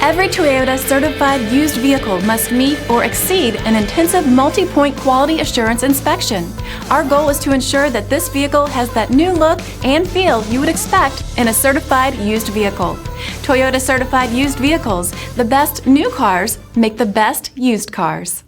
Every Toyota certified used vehicle must meet or exceed an intensive multi-point quality assurance inspection. Our goal is to ensure that this vehicle has that new look and feel you would expect in a certified used vehicle. Toyota certified used vehicles, the best new cars make the best used cars.